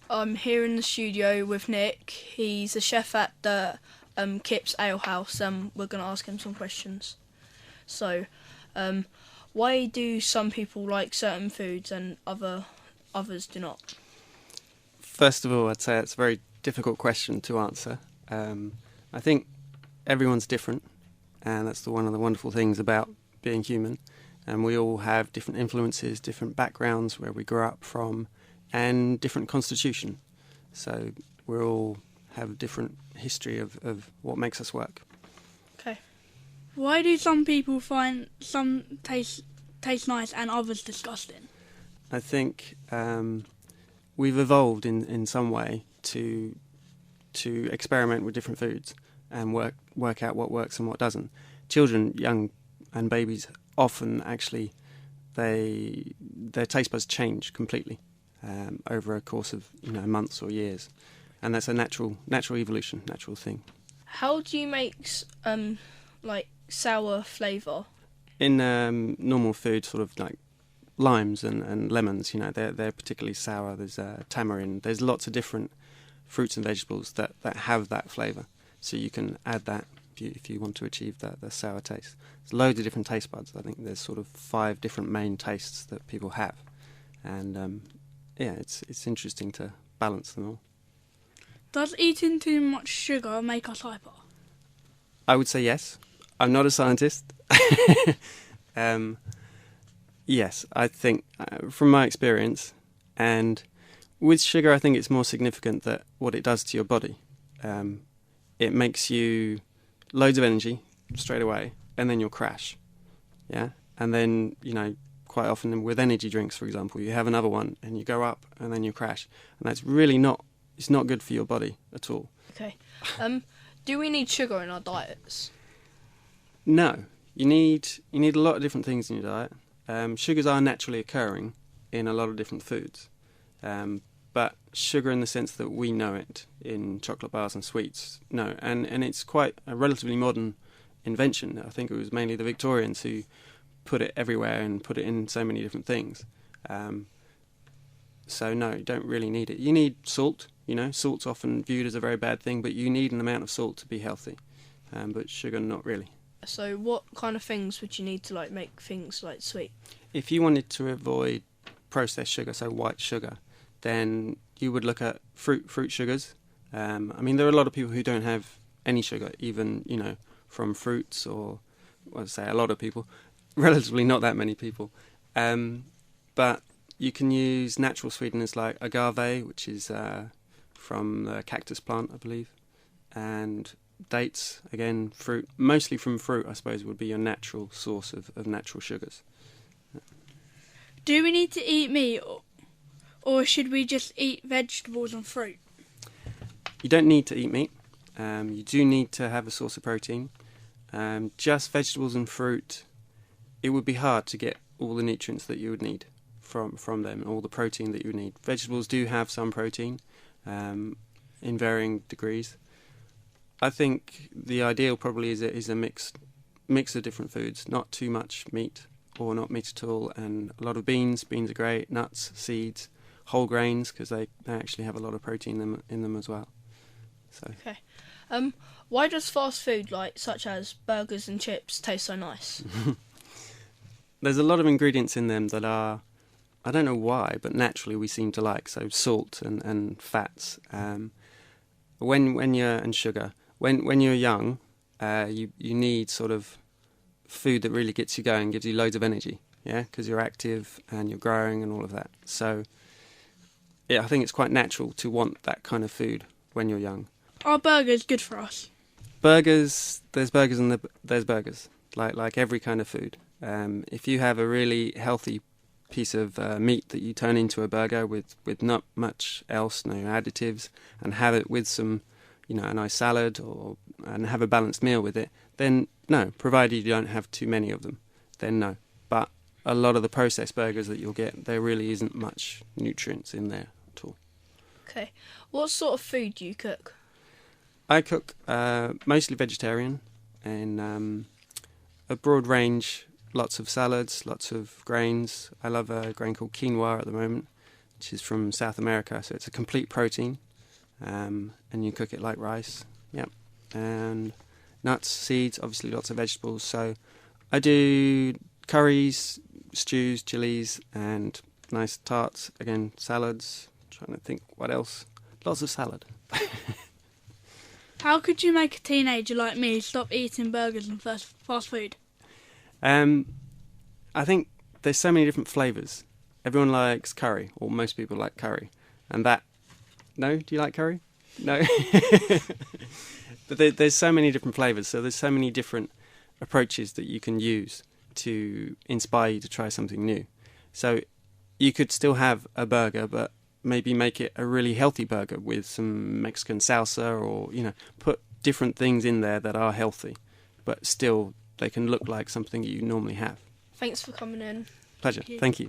I'm here in the studio with Nick. He's a chef at the Kipps Ale House. We're going to ask him some questions. So, why do some people like certain foods and others do not? First of all, I'd say it's a very difficult question to answer. I think everyone's different, and that's one of the wonderful things about being human. And we all have different influences, different backgrounds, where we grew up from, and different constitution. So we all have a different history of what makes us work. Okay. Why do some people find some taste nice and others disgusting? I think we've evolved in some way to experiment with different foods and work out what works and what doesn't. Children, young and babies, often actually their taste buds change completely over a course of months or years, and that's a natural evolution, natural thing. How do you make sour flavour? In normal food, sort of like limes and lemons, they're particularly sour. There's tamarind. There's lots of different fruits and vegetables that have that flavour. So you can add that if you want to achieve the sour taste. There's loads of different taste buds. I think there's sort of 5 different main tastes that people have, and it's interesting to balance them all. Does eating too much sugar make us hyper? I would say yes. I'm not a scientist. Yes, I think from my experience, and with sugar, I think it's more significant that what it does to your body. It makes you loads of energy straight away, and then you'll crash. Yeah, and then quite often with energy drinks, for example, you have another one and you go up and then you crash, and that's really not good for your body at all. Okay. Do we need sugar in our diets? No, you need a lot of different things in your diet. Sugars are naturally occurring in a lot of different foods, but sugar in the sense that we know it in chocolate bars and sweets, no. And it's quite a relatively modern invention. I think it was mainly the Victorians who put it everywhere and put it in so many different things. So no, you don't really need it. You need salt. Salt's often viewed as a very bad thing, but you need an amount of salt to be healthy. But sugar, not really. So what kind of things would you need to make things sweet? If you wanted to avoid processed sugar, so white sugar, then you would look at fruit sugars. There are a lot of people who don't have any sugar, even from fruits, or I'd say a lot of people, relatively not that many people. But you can use natural sweeteners like agave, which is from the cactus plant, I believe, and dates, again, fruit. Mostly from fruit, I suppose, would be your natural source of natural sugars. Do we need to eat meat, or should we just eat vegetables and fruit? You don't need to eat meat. You do need to have a source of protein. Just vegetables and fruit, it would be hard to get all the nutrients that you would need from them, all the protein that you would need. Vegetables do have some protein in varying degrees. I think the ideal probably is a mix of different foods, not too much meat or not meat at all, and a lot of beans. Beans are great, nuts, seeds, whole grains, because they actually have a lot of protein in them as well. So. Okay. Why does fast food such as burgers and chips taste so nice? There's a lot of ingredients in them that are, I don't know why, but naturally we seem to like. So salt and fats. When you're and sugar. When you're young, you need sort of food that really gets you going, gives you loads of energy. Yeah, because you're active and you're growing and all of that. So, yeah, I think it's quite natural to want that kind of food when you're young. Are burgers good for us? Burgers, there's burgers and there's burgers, like every kind of food. If you have a really healthy piece of meat that you turn into a burger with not much else, no additives, and have it with some, a nice salad and have a balanced meal with it, then no, provided you don't have too many of them, then no. But a lot of the processed burgers that you'll get, there really isn't much nutrients in there at all. Okay. What sort of food do you cook? I cook mostly vegetarian, and a broad range, lots of salads, lots of grains. I love a grain called quinoa at the moment, which is from South America. So it's a complete protein, and you cook it like rice. Yep. And nuts, seeds, obviously lots of vegetables. So I do curries, stews, chilies, and nice tarts. Again, salads. Trying to think what else. Lots of salad. How could you make a teenager like me stop eating burgers and fast food? I think there's so many different flavours. Everyone likes curry, or most people like curry. And that... No? Do you like curry? No? But there's so many different flavours, so there's so many different approaches that you can use to inspire you to try something new. So you could still have a burger, but maybe make it a really healthy burger with some Mexican salsa, or, put different things in there that are healthy, but still they can look like something you normally have. Thanks for coming in. Pleasure. Thank you.